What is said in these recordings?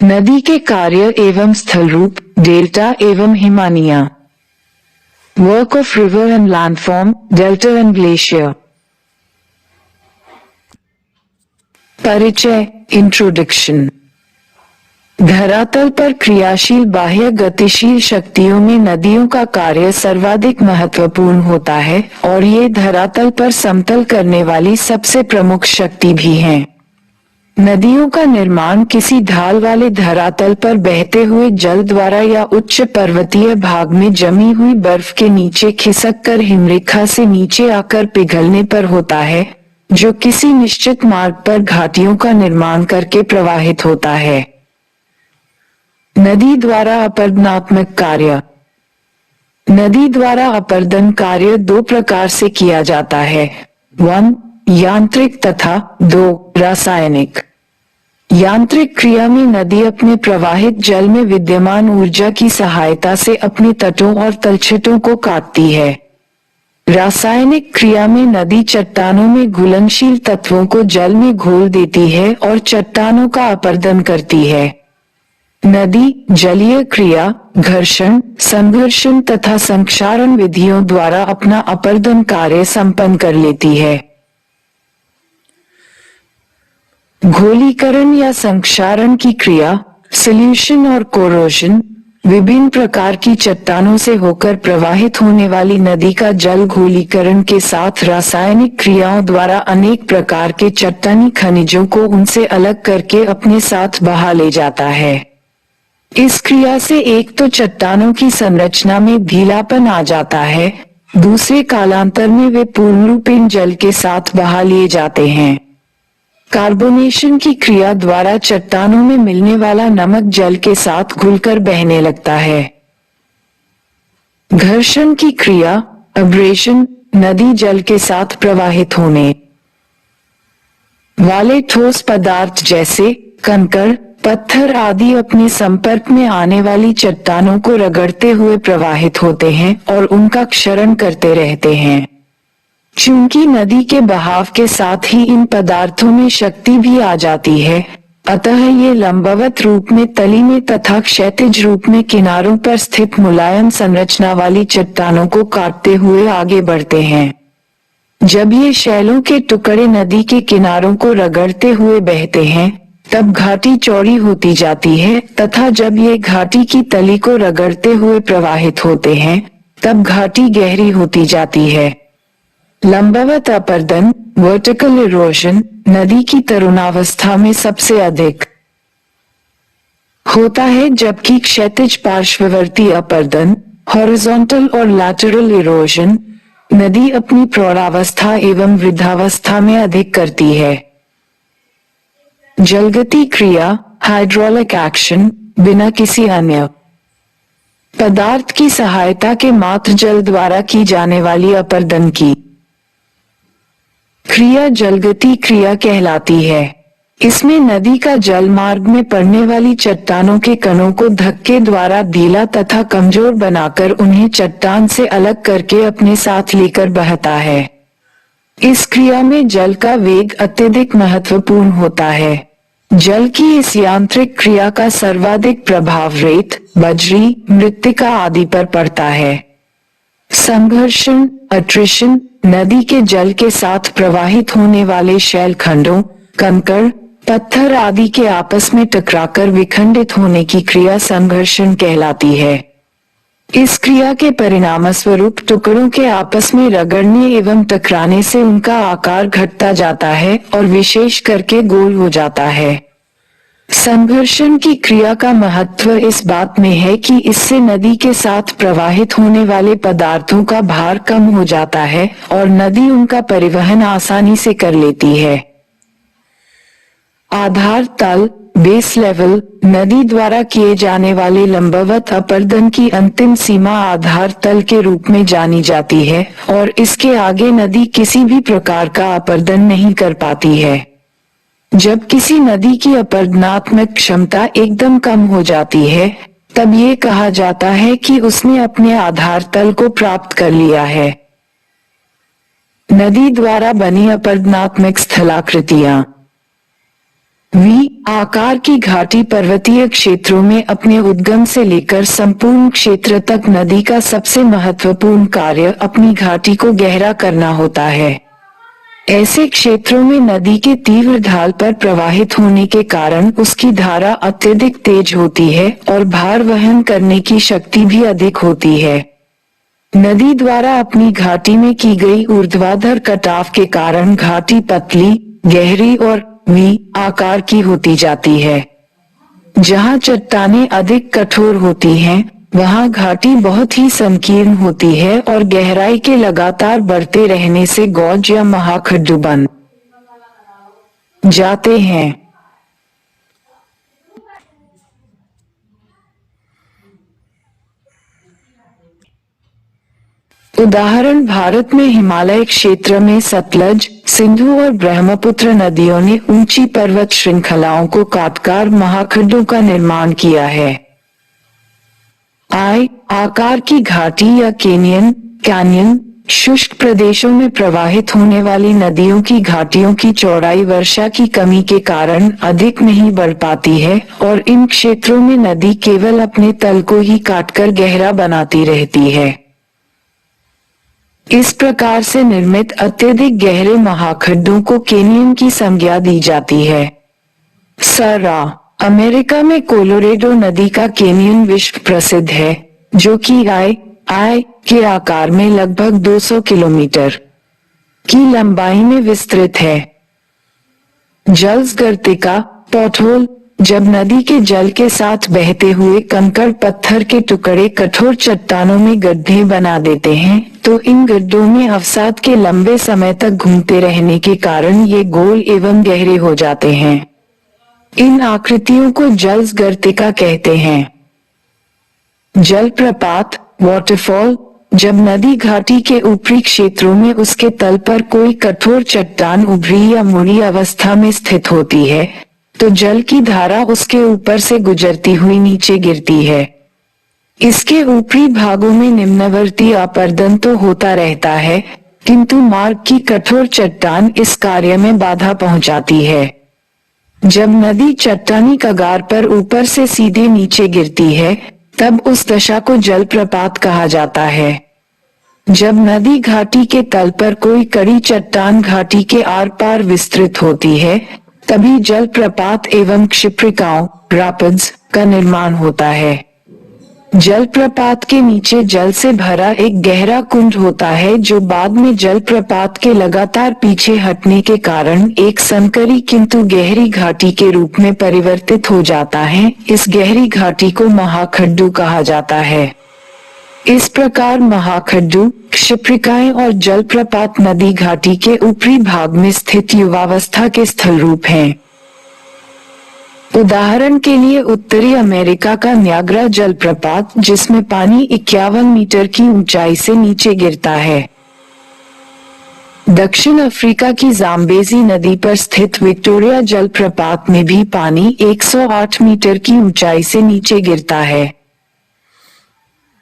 नदी के कार्य एवं स्थल रूप, डेल्टा एवं हिमानिया। Work of river and landform, delta and glacier. परिचय, इंट्रोडक्शन। धरातल पर क्रियाशील बाह्य गतिशील शक्तियों में नदियों का कार्य सर्वाधिक महत्वपूर्ण होता है और ये धरातल पर समतल करने वाली सबसे प्रमुख शक्ति भी हैं। नदियों का निर्माण किसी ढाल वाले धरातल पर बहते हुए जल द्वारा या उच्च पर्वतीय भाग में जमी हुई बर्फ के नीचे खिसक कर हिमरेखा से नीचे आकर पिघलने पर होता है, जो किसी निश्चित मार्ग पर घाटियों का निर्माण करके प्रवाहित होता है। नदी द्वारा अपरदनात्मक कार्य। नदी द्वारा अपरदन कार्य दो प्रकार से किया जाता है, 1. यांत्रिक तथा 2. रासायनिक। यांत्रिक क्रिया में नदी अपने प्रवाहित जल में विद्यमान ऊर्जा की सहायता से अपने तटों और तलछटों को काटती है। रासायनिक क्रिया में नदी चट्टानों में घुलनशील तत्वों को जल में घोल देती है और चट्टानों का अपरदन करती है। नदी जलीय क्रिया, घर्षण, संघर्षण तथा संक्षारण विधियों द्वारा अपना अपरदन कार्य संपन्न कर लेती है। घोलीकरण या संक्षारण की क्रिया, सॉल्यूशन और कोरोजन, विभिन्न प्रकार की चट्टानों से होकर प्रवाहित होने वाली नदी का जल घोलीकरण के साथ रासायनिक क्रियाओं द्वारा अनेक प्रकार के चट्टानी खनिजों को उनसे अलग करके अपने साथ बहा ले जाता है। इस क्रिया से एक तो चट्टानों की संरचना में ढीलापन आ जाता है, दूसरे कालांतर में वे पूर्ण रूपेण जल के साथ बहा लिए जाते हैं। कार्बोनेशन की क्रिया द्वारा चट्टानों में मिलने वाला नमक जल के साथ घुलकर बहने लगता है। घर्षण की क्रिया, अब्रेशन, नदी जल के साथ प्रवाहित होने वाले ठोस पदार्थ जैसे कंकड़, पत्थर आदि अपने संपर्क में आने वाली चट्टानों को रगड़ते हुए प्रवाहित होते हैं और उनका क्षरण करते रहते हैं। चूंकि नदी के बहाव के साथ ही इन पदार्थों में शक्ति भी आ जाती है, अतः ये लंबवत रूप में तली में तथा क्षैतिज रूप में किनारों पर स्थित मुलायम संरचना वाली चट्टानों को काटते हुए आगे बढ़ते हैं। जब ये शैलों के टुकड़े नदी के किनारों को रगड़ते हुए बहते हैं, तब घाटी चौड़ी होती जाती है तथा जब ये घाटी की तली को रगड़ते हुए प्रवाहित होते हैं, तब घाटी गहरी होती जाती है। लंबवत अपरदन, वर्टिकल इरोजन, नदी की तरुणावस्था में सबसे अधिक होता है, जबकि क्षैतिज पार्श्ववर्ती अपरदन, हॉरिजॉन्टल और लैटरल इरोजन, नदी अपनी प्रौढ़ावस्था एवं वृद्धावस्था में अधिक करती है। जलगति क्रिया, हाइड्रोलिक एक्शन, बिना किसी अन्य पदार्थ की सहायता के मात्र जल द्वारा की जाने वाली अपरदन की क्रिया जलगति क्रिया कहलाती है। इसमें नदी का जल मार्ग में पड़ने वाली चट्टानों के कणों को धक्के द्वारा ढीला तथा कमजोर बनाकर उन्हें चट्टान से अलग करके अपने साथ लेकर बहता है। इस क्रिया में जल का वेग अत्यधिक महत्वपूर्ण होता है। जल की इस यांत्रिक क्रिया का सर्वाधिक प्रभाव रेत, बजरी, मृत्तिका आदि पर पड़ता है। संघर्षण, अट्रिशन, नदी के जल के साथ प्रवाहित होने वाले शैल खंडों, कंकड़, पत्थर आदि के आपस में टकराकर विखंडित होने की क्रिया संघर्षण कहलाती है। इस क्रिया के परिणामस्वरूप टुकड़ों के आपस में रगड़ने एवं टकराने से उनका आकार घटता जाता है और विशेष करके गोल हो जाता है। संघर्षण की क्रिया का महत्व इस बात में है कि इससे नदी के साथ प्रवाहित होने वाले पदार्थों का भार कम हो जाता है और नदी उनका परिवहन आसानी से कर लेती है। आधार तल, बेस लेवल, नदी द्वारा किए जाने वाले लंबवत अपरदन की अंतिम सीमा आधार तल के रूप में जानी जाती है और इसके आगे नदी किसी भी प्रकार का अपरदन नहीं कर पाती है। जब किसी नदी की अपरदनात्मक क्षमता एकदम कम हो जाती है, तब ये कहा जाता है कि उसने अपने आधार तल को प्राप्त कर लिया है। नदी द्वारा बनी अपरदनात्मक स्थलाकृतियां। वी आकार की घाटी पर्वतीय क्षेत्रों में अपने उद्गम से लेकर संपूर्ण क्षेत्र तक नदी का सबसे महत्वपूर्ण कार्य अपनी घाटी को गहरा करना होता है। ऐसे क्षेत्रों में नदी के तीव्र ढाल पर प्रवाहित होने के कारण उसकी धारा अत्यधिक तेज होती है और भार वहन करने की शक्ति भी अधिक होती है। नदी द्वारा अपनी घाटी में की गई ऊर्ध्वाधर कटाव के कारण घाटी पतली, गहरी और वी आकार की होती जाती है। जहाँ चट्टानें अधिक कठोर होती हैं, वहाँ घाटी बहुत ही संकीर्ण होती है और गहराई के लगातार बढ़ते रहने से गौज या महाखड्डू बन जाते हैं। उदाहरण भारत में हिमालय क्षेत्र में सतलज, सिंधु और ब्रह्मपुत्र नदियों ने ऊंची पर्वत श्रृंखलाओं को काटकर महाखड्डों का निर्माण किया है। आकार की घाटी या कैनियन शुष्क प्रदेशों में प्रवाहित होने वाली नदियों की घाटियों की चौड़ाई वर्षा की कमी के कारण अधिक नहीं बढ़ पाती है और इन क्षेत्रों में नदी केवल अपने तल को ही काटकर गहरा बनाती रहती है। इस प्रकार से निर्मित अत्यधिक गहरे महाखड्डों को कैनियन की संज्ञा दी जाती है। अमेरिका में कोलोरेडो नदी का कैनियन विश्व प्रसिद्ध है, जो कि आई के आकार में लगभग 200 किलोमीटर की लंबाई में विस्तृत है। जलसगर्तिका पॉटहोल जब नदी के जल के साथ बहते हुए कंकड़ पत्थर के टुकड़े कठोर चट्टानों में गड्ढे बना देते हैं, तो इन गड्ढों में अवसाद के लंबे समय तक घूमते रहने के कारण ये गोल एवं गहरे हो जाते हैं। इन आकृतियों को जलसगर्तिका कहते हैं। जलप्रपात वाटरफॉल जब नदी घाटी के ऊपरी क्षेत्रों में उसके तल पर कोई कठोर चट्टान उभरी या मुड़ी अवस्था में स्थित होती है, तो जल की धारा उसके ऊपर से गुजरती हुई नीचे गिरती है। इसके ऊपरी भागों में निम्नवर्ती अपर्दन तो होता रहता है, किंतु मार्ग की कठोर चट्टान इस कार्य में बाधा पहुंचाती है। जब नदी चट्टानी कगार पर ऊपर से सीधे नीचे गिरती है, तब उस दशा को जलप्रपात कहा जाता है। जब नदी घाटी के तल पर कोई कड़ी चट्टान घाटी के आर पार विस्तृत होती है, तभी जलप्रपात एवं क्षिप्रिकाओं रैपिड्स का निर्माण होता है। जलप्रपात के नीचे जल से भरा एक गहरा कुंड होता है, जो बाद में जलप्रपात के लगातार पीछे हटने के कारण एक संकरी किंतु गहरी घाटी के रूप में परिवर्तित हो जाता है। इस गहरी घाटी को महाखड्डू कहा जाता है। इस प्रकार महाखड्डू, क्षिप्रिकाएं और जलप्रपात नदी घाटी के ऊपरी भाग में स्थित युवावस्था के स्थल रूप हैं। उदाहरण के लिए उत्तरी अमेरिका का न्याग्रा जलप्रपात, जिसमें पानी 51 मीटर की ऊंचाई से नीचे गिरता है। दक्षिण अफ्रीका की जाम्बेजी नदी पर स्थित विक्टोरिया जलप्रपात में भी पानी 108 मीटर की ऊंचाई से नीचे गिरता है।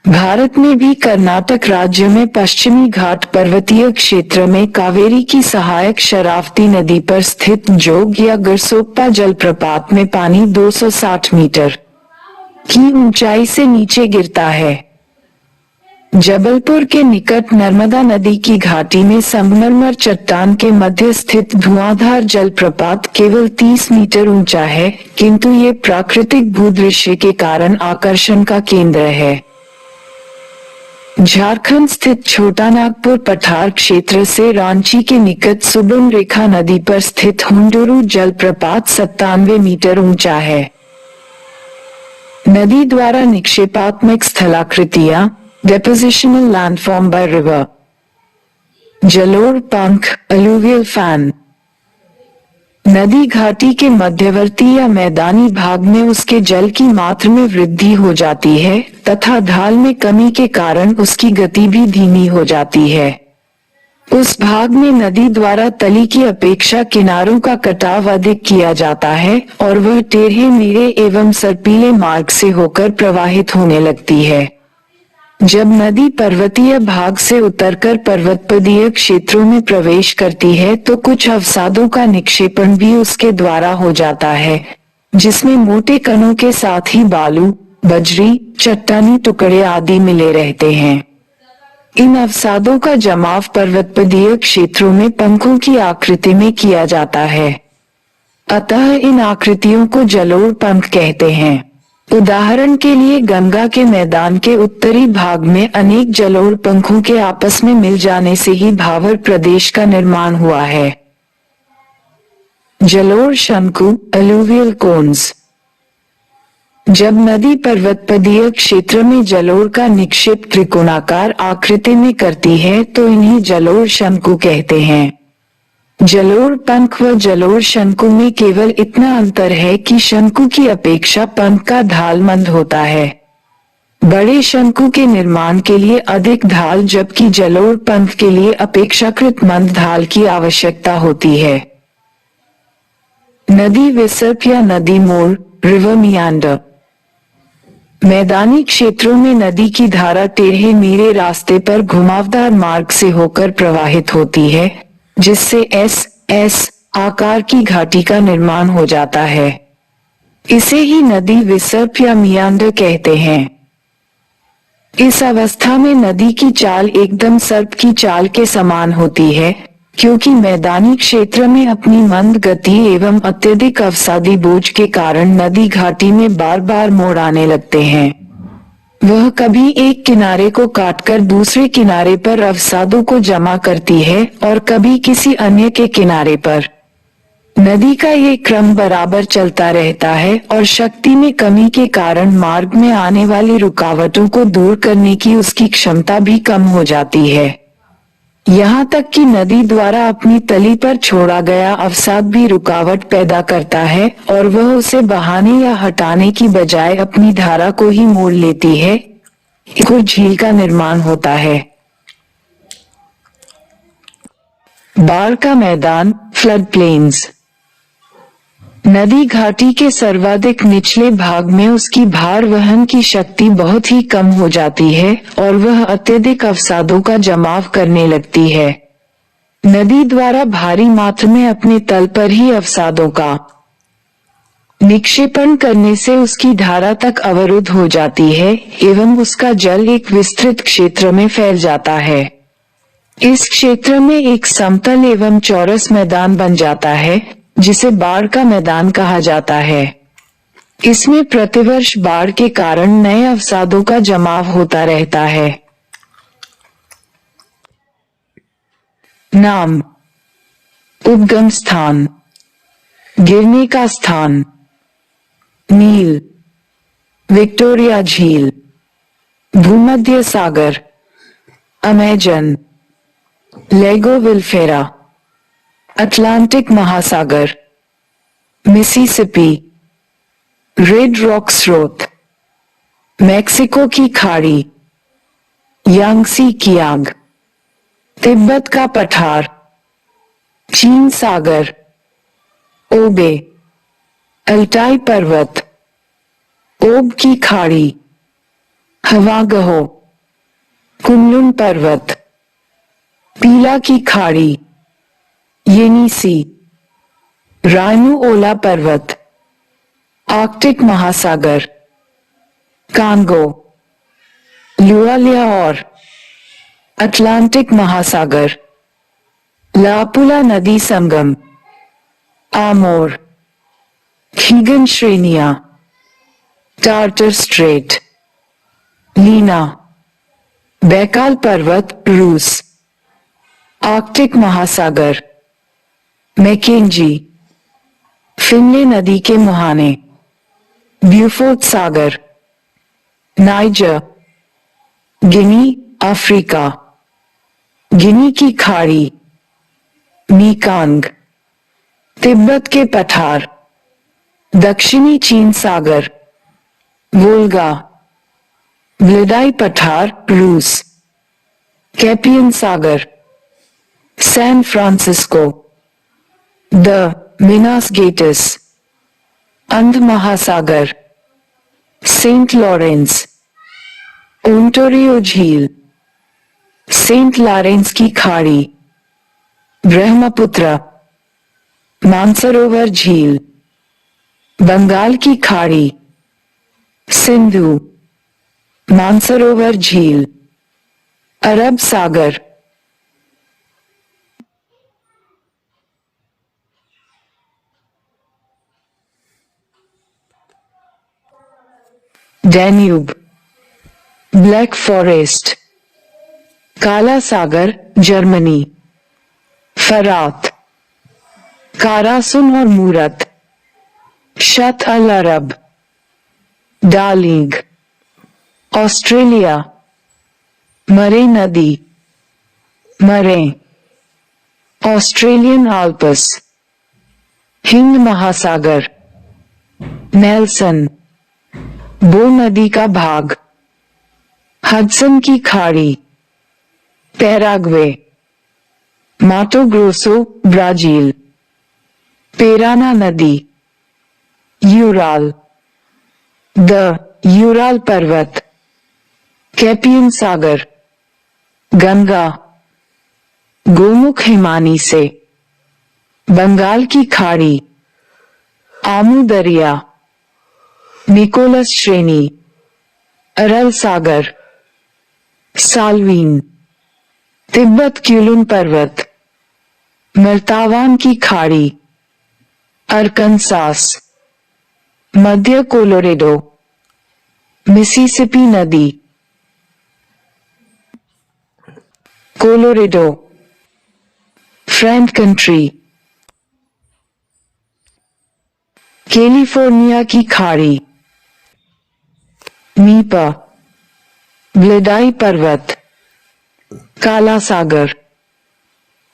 भारत में भी कर्नाटक राज्य में पश्चिमी घाट पर्वतीय क्षेत्र में कावेरी की सहायक शरावती नदी पर स्थित जोग या गरसोप्पा जलप्रपात में पानी 260 मीटर की ऊंचाई से नीचे गिरता है। जबलपुर के निकट नर्मदा नदी की घाटी में संगमरमर चट्टान के मध्य स्थित धुआंधार जलप्रपात केवल 30 मीटर ऊंचा है, किंतु ये प्राकृतिक भूदृश्य के कारण आकर्षण का केंद्र है। झारखंड स्थित छोटा नागपुर पठार क्षेत्र से रांची के निकट सुबर्णरेखा नदी पर स्थित हुंडुरु जलप्रपात 97 मीटर ऊंचा है। नदी द्वारा निक्षेपात्मक स्थलाकृतियां, depositional landform by river, जलोढ़ पंख, alluvial fan। नदी घाटी के मध्यवर्ती या मैदानी भाग में उसके जल की मात्रा में वृद्धि हो जाती है तथा ढाल में कमी के कारण उसकी गति भी धीमी हो जाती है। उस भाग में नदी द्वारा तली की अपेक्षा किनारों का कटाव अधिक किया जाता है और वह टेढ़े मेढ़े एवं सर्पीले मार्ग से होकर प्रवाहित होने लगती है। जब नदी पर्वतीय भाग से उतरकर पर्वतपदीय क्षेत्रों में प्रवेश करती है तो कुछ अवसादों का निक्षेपण भी उसके द्वारा हो जाता है, जिसमें मोटे कणों के साथ ही बालू, बजरी, चट्टानी टुकड़े आदि मिले रहते हैं। इन अवसादों का जमाव पर्वतपदीय क्षेत्रों में पंखों की आकृति में किया जाता है। अतः इन आकृतियों को जलोढ़ पंख कहते हैं। उदाहरण के लिए गंगा के मैदान के उत्तरी भाग में अनेक जलोढ़ पंखों के आपस में मिल जाने से ही भावर प्रदेश का निर्माण हुआ है। जलोढ़ शंकु, अलूवियल कोन्स। जब नदी पर्वतपदीय क्षेत्र में जलोढ़ का निक्षेप त्रिकोणाकार आकृति में करती है तो इन्हें जलोढ़ शंकु कहते हैं। जलोढ़ पंख व जलोढ़ शंकु में केवल इतना अंतर है कि शंकु की अपेक्षा पंख का ढाल मंद होता है। बड़े शंकु के निर्माण के लिए अधिक ढाल जबकि जलोढ़ पंख के लिए अपेक्षाकृत मंद ढाल की आवश्यकता होती है। नदी विसर्प या नदी मोड़, रिवर मियांडर। मैदानी क्षेत्रों में नदी की धारा टेढ़े मेढ़े रास्ते पर घुमावदार मार्ग से होकर प्रवाहित होती है, जिससे एस आकार की घाटी का निर्माण हो जाता है। इसे ही नदी विसर्प या मियांडर कहते हैं। इस अवस्था में नदी की चाल एकदम सर्प की चाल के समान होती है, क्योंकि मैदानी क्षेत्र में अपनी मंद गति एवं अत्यधिक अवसादी बोझ के कारण नदी घाटी में बार बार मोड़ आने लगते हैं। वह कभी एक किनारे को काटकर दूसरे किनारे पर अवसादों को जमा करती है और कभी किसी अन्य के किनारे पर। नदी का ये क्रम बराबर चलता रहता है और शक्ति में कमी के कारण मार्ग में आने वाली रुकावटों को दूर करने की उसकी क्षमता भी कम हो जाती है। यहाँ तक कि नदी द्वारा अपनी तली पर छोड़ा गया अवसाद भी रुकावट पैदा करता है और वह उसे बहाने या हटाने की बजाय अपनी धारा को ही मोड़ लेती है। इसको झील का निर्माण होता है। बाढ़ का मैदान, फ्लड प्लेन्स। नदी घाटी के सर्वाधिक निचले भाग में उसकी भार वहन की शक्ति बहुत ही कम हो जाती है और वह अत्यधिक अवसादों का जमाव करने लगती है। नदी द्वारा भारी मात्रा में अपने तल पर ही अवसादों का निक्षेपण करने से उसकी धारा तक अवरुद्ध हो जाती है एवं उसका जल एक विस्तृत क्षेत्र में फैल जाता है। इस क्षेत्र में एक समतल एवं चौरस मैदान बन जाता है, जिसे बाढ़ का मैदान कहा जाता है। इसमें प्रतिवर्ष बाढ़ के कारण नए अवसादों का जमाव होता रहता है। नाम, उद्गम स्थान, गिरने का स्थान, नील, विक्टोरिया झील, भूमध्य सागर, अमेजन, लेगो विल्फेरा, अटलांटिक महासागर, मिसिसिपी, रेड रॉक स्रोत, मैक्सिको की खाड़ी, यांगसी कियांग, तिब्बत का पठार, चीन सागर, ओबे, अल्टाई पर्वत, ओब की खाड़ी, हवागहो, कुनलुन पर्वत, पीला की खाड़ी, येनिसी, रायनू ओला पर्वत, आर्कटिक महासागर, कांगो, लुआलिया और अटलांटिक महासागर, लापुला नदी संगम, आमोर, खीगन श्रेणियां, टार्टर स्ट्रेट, लीना, बैकाल पर्वत, रूस, आर्कटिक महासागर, मैकेंजी, फिनले नदी के मुहाने, ब्यूफोर्ट सागर, नाइजर, गिनी, अफ्रीका, गिनी की खाड़ी, मीकांग, तिब्बत के पठार, दक्षिणी चीन सागर, वोल्गा, व्लादाई पठार, रूस, कैपियन सागर, San Francisco, the Manas gates, अंध महासागर, सेंट लॉरेंस, ओंटारियो झील, सेंट लॉरेंस की खाड़ी, ब्रह्मपुत्र, मानसरोवर झील, बंगाल की खाड़ी, सिंधु, मानसरोवर झील, अरब सागर, डैन्यूब, ब्लैक फॉरेस्ट, काला सागर, जर्मनी, फरात, कारासुन और मूरत, शत अल अरब, डार्लिंग, ऑस्ट्रेलिया, मरे नदी, मरे, ऑस्ट्रेलियन आल्प्स, हिंद महासागर, नेल्सन, बो नदी का भाग, हडसन की खाड़ी, पैराग्वे, माटो ग्रोसो, ब्राजील, पेराना नदी, यूराल, द यूराल पर्वत, कैपियन सागर, गंगा, गोमुख हिमानी से, बंगाल की खाड़ी, आमू दरिया, निकोलस श्रेणी, अरल सागर, साल्वीन, तिब्बत क्यूलुन पर्वत, मर्तावान की खाड़ी, अरकनसास, मध्य कोलोरेडो, मिसिसिपी नदी, कोलोरेडो, फ्रेंड कंट्री, कैलिफोर्निया की खाड़ी, नीपा, ब्लेडाई पर्वत, काला सागर,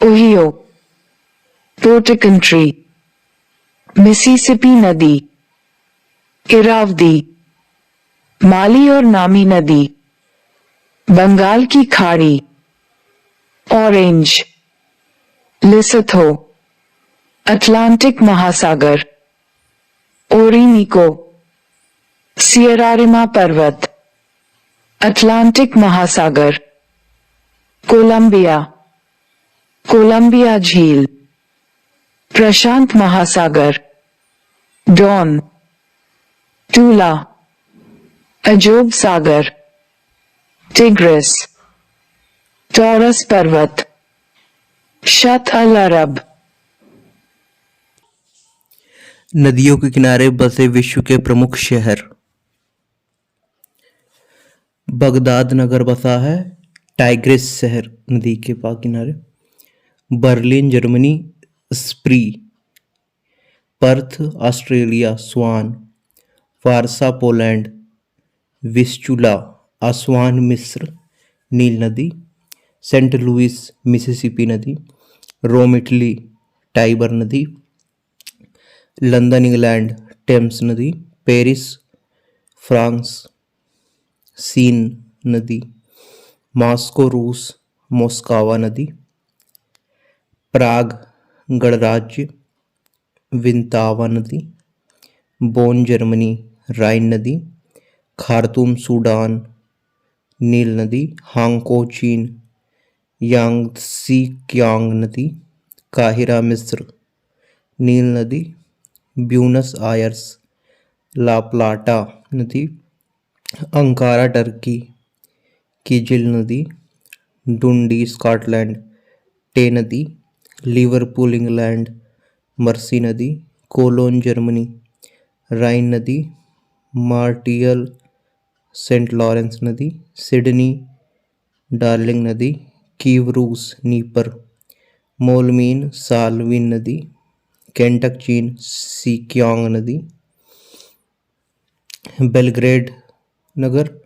ओहियो, पोर्ट-कंट्री, मिसिसिपी नदी, इरावदी, माली और नामी नदी, बंगाल की खाड़ी, ऑरेंज, लिसथो, अटलांटिक महासागर, ओरिनिको, सियरारिमा पर्वत, अटलांटिक महासागर, कोलंबिया, कोलंबिया झील, प्रशांत महासागर, डॉन, टूला, अजोब सागर, टिग्रिस, टॉरस पर्वत, शत अल अरब। नदियों के किनारे बसे विश्व के प्रमुख शहर। बगदाद नगर बसा है टाइग्रिस शहर नदी के किनारे। Berlin Germany, Spree, Perth Australia, Swan, Warsaw Poland, Vistula, Aswan मिस्र, नील नदी, सेंट लुइस मिसिसिपी नदी, रोम इटली, टाइबर नदी, लंदन इंग्लैंड, टेम्स नदी, पेरिस फ्रांस, सीन नदी, मॉस्को रूस, मोस्कावा नदी, प्राग गणराज्य, विंतावा नदी, बोन जर्मनी, राइन नदी, खार्तूम सूडान, नील नदी, हांगको चीन, यांगत्सी क्यांग नदी, काहिरा मिस्र, नील नदी, ब्यूनस आयर्स, ला प्लाटा नदी, अंकारा टर्की, किजिल नदी, डुंडी स्कॉटलैंड, टे नदी, लिवरपूल इंग्लैंड, मर्सी नदी, कोलोन जर्मनी, राइन नदी, मार्टियल सेंट लॉरेंस नदी, सिडनी डार्लिंग नदी, कीव रूस, नीपर, मोलमीन साल्विन नदी, केंटक चीन, सीक्यांग नदी, बेलग्रेड नगर,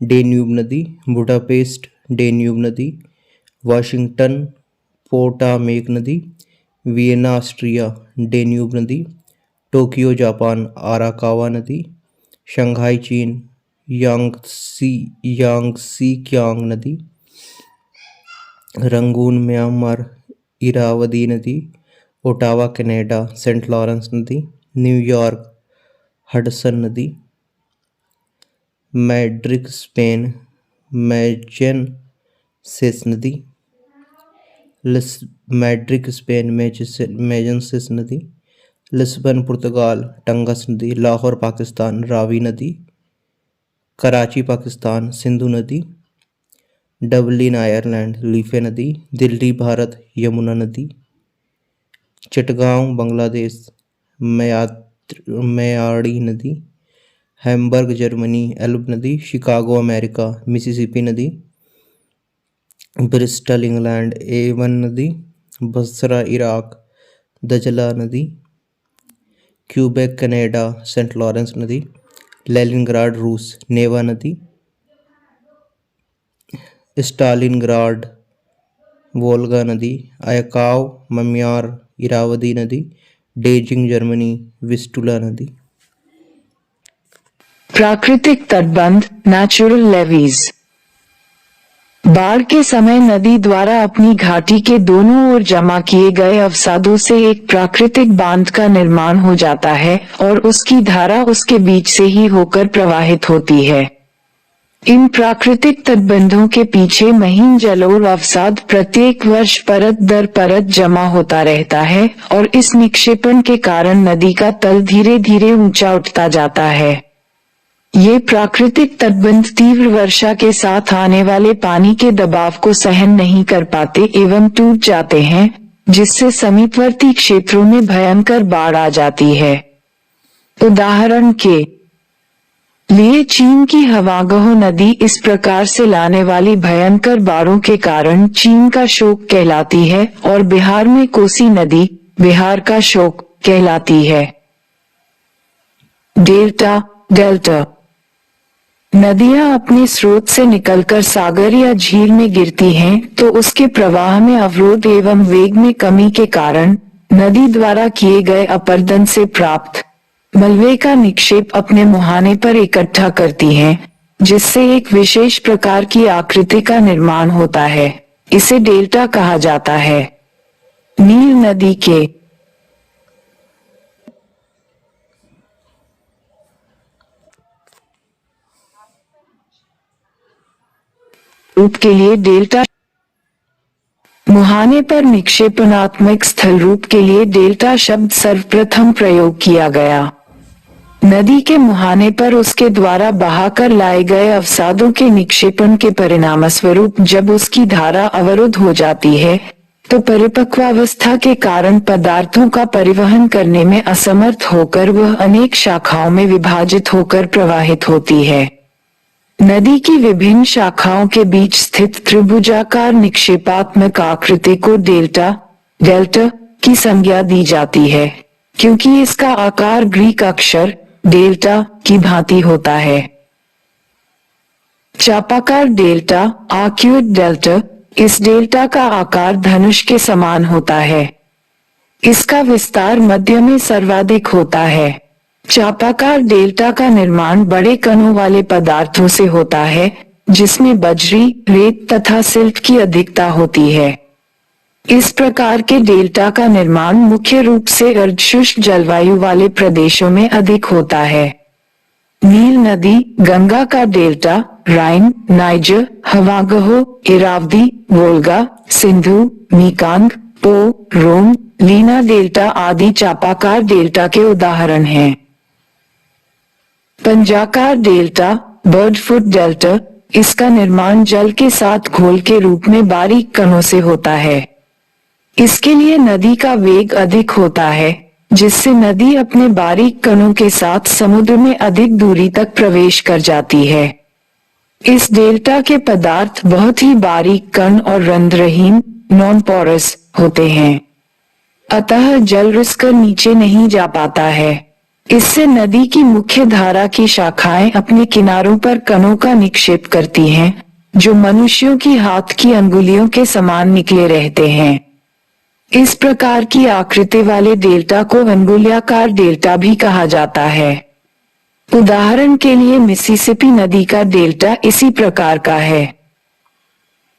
डेन्यूब नदी, बुडापेस्ट, डेन्यूब नदी, वाशिंगटन पोटामेक नदी, वियना ऑस्ट्रिया, डेन्यूब नदी, टोक्यो जापान, आराकावा नदी, शंघाई चीन, यांगसी क्यांग नदी, रंगून म्यांमार, इरावदी नदी, ओटावा कनाडा, सेंट लॉरेंस नदी, न्यूयॉर्क हडसन नदी, मैड्रिड स्पेन, मैजेंसिस नदी। मैड्रिड स्पेन मैजेंसिस नदी। लिस्बन पुर्तगाल टंगस नदी। लाहौर पाकिस्तान रावी नदी। कराची पाकिस्तान सिंधु नदी। डबलिन आयरलैंड लीफे नदी। दिल्ली भारत यमुना नदी। चिटगांव बांग्लादेश मयाड़ी नदी। हैम्बर्ग जर्मनी एल्ब नदी। शिकागो अमेरिका मिसिसिपी नदी। ब्रिस्टल इंग्लैंड एवन नदी। बसरा इराक दजला नदी। क्यूबेक कनाडा सेंट लॉरेंस नदी। लेनिनग्राड रूस नेवा नदी। स्टालिनग्राड वोल्गा नदी। आयकाव मम्यार इरावदी नदी। डेजिंग जर्मनी विस्टुला नदी। प्राकृतिक तटबंध नेचुरल लेवीज। बाढ़ के समय नदी द्वारा अपनी घाटी के दोनों ओर जमा किए गए अवसादों से एक प्राकृतिक बांध का निर्माण हो जाता है और उसकी धारा उसके बीच से ही होकर प्रवाहित होती है। इन प्राकृतिक तटबंधों के पीछे महीन जलोढ़ अवसाद प्रत्येक वर्ष परत दर परत जमा होता रहता है और इस निक्षेपण के कारण नदी का तल धीरे धीरे ऊंचा उठता जाता है। ये प्राकृतिक तटबंध तीव्र वर्षा के साथ आने वाले पानी के दबाव को सहन नहीं कर पाते एवं टूट जाते हैं, जिससे समीपवर्ती क्षेत्रों में भयंकर बाढ़ आ जाती है। उदाहरण के लिए चीन की हवागह नदी इस प्रकार से लाने वाली भयंकर बाढ़ों के कारण चीन का शोक कहलाती है और बिहार में कोसी नदी बिहार का शोक कहलाती है। डेल्टा नदियां अपने स्रोत से निकलकर सागर या झील में गिरती हैं, तो उसके प्रवाह में अवरोध एवं वेग में कमी के कारण नदी द्वारा किए गए अपर्दन से प्राप्त मलबे का निक्षेप अपने मुहाने पर इकट्ठा करती हैं, जिससे एक विशेष प्रकार की आकृति का निर्माण होता है। इसे डेल्टा कहा जाता है। नील नदी के रूप के लिए डेल्टा मुहाने पर निक्षेपणात्मक स्थल रूप के लिए डेल्टा शब्द सर्वप्रथम प्रयोग किया गया। नदी के मुहाने पर उसके द्वारा बहाकर लाए गए अवसादों के निक्षेपण के परिणामस्वरूप जब उसकी धारा अवरुद्ध हो जाती है, तो परिपक्वावस्था के कारण पदार्थों का परिवहन करने में असमर्थ होकर वह अनेक शाखाओं में विभाजित होकर प्रवाहित होती है। नदी की विभिन्न शाखाओं के बीच स्थित त्रिभुजाकार निक्षेपात्मक आकृति को डेल्टा की संज्ञा दी जाती है, क्योंकि इसका आकार ग्रीक अक्षर डेल्टा की भांति होता है। चापाकार डेल्टा आक्यूट डेल्टा, इस डेल्टा का आकार धनुष के समान होता है। इसका विस्तार मध्य में सर्वाधिक होता है। चापाकार डेल्टा का निर्माण बड़े कणों वाले पदार्थों से होता है, जिसमें बजरी, रेत तथा सिल्ट की अधिकता होती है। इस प्रकार के डेल्टा का निर्माण मुख्य रूप से अर्धशुष्क जलवायु वाले प्रदेशों में अधिक होता है। नील नदी गंगा का डेल्टा राइन, नाइजर, हवागह, इरावदी, वोल्गा, सिंधु, मीकांग, पो, रोम, लीना डेल्टा आदि चापाकार डेल्टा के उदाहरण हैं। पंजाकार डेल्टा बर्डफुट डेल्टा, इसका निर्माण जल के साथ घोल के रूप में बारीक कणों से होता है। इसके लिए नदी का वेग अधिक होता है, जिससे नदी अपने बारीक कणों के साथ समुद्र में अधिक दूरी तक प्रवेश कर जाती है। इस डेल्टा के पदार्थ बहुत ही बारीक कण और रंध्रहीन नॉन पोरस होते हैं, अतः जल रिसकर नीचे नहीं जा पाता है। इससे नदी की मुख्य धारा की शाखाएं अपने किनारों पर कणों का निक्षेप करती हैं, जो मनुष्यों की हाथ की अंगुलियों के समान निकले रहते हैं। इस प्रकार की आकृति वाले डेल्टा को अंगुलियाकार डेल्टा भी कहा जाता है। उदाहरण के लिए मिसिसिपी नदी का डेल्टा इसी प्रकार का है।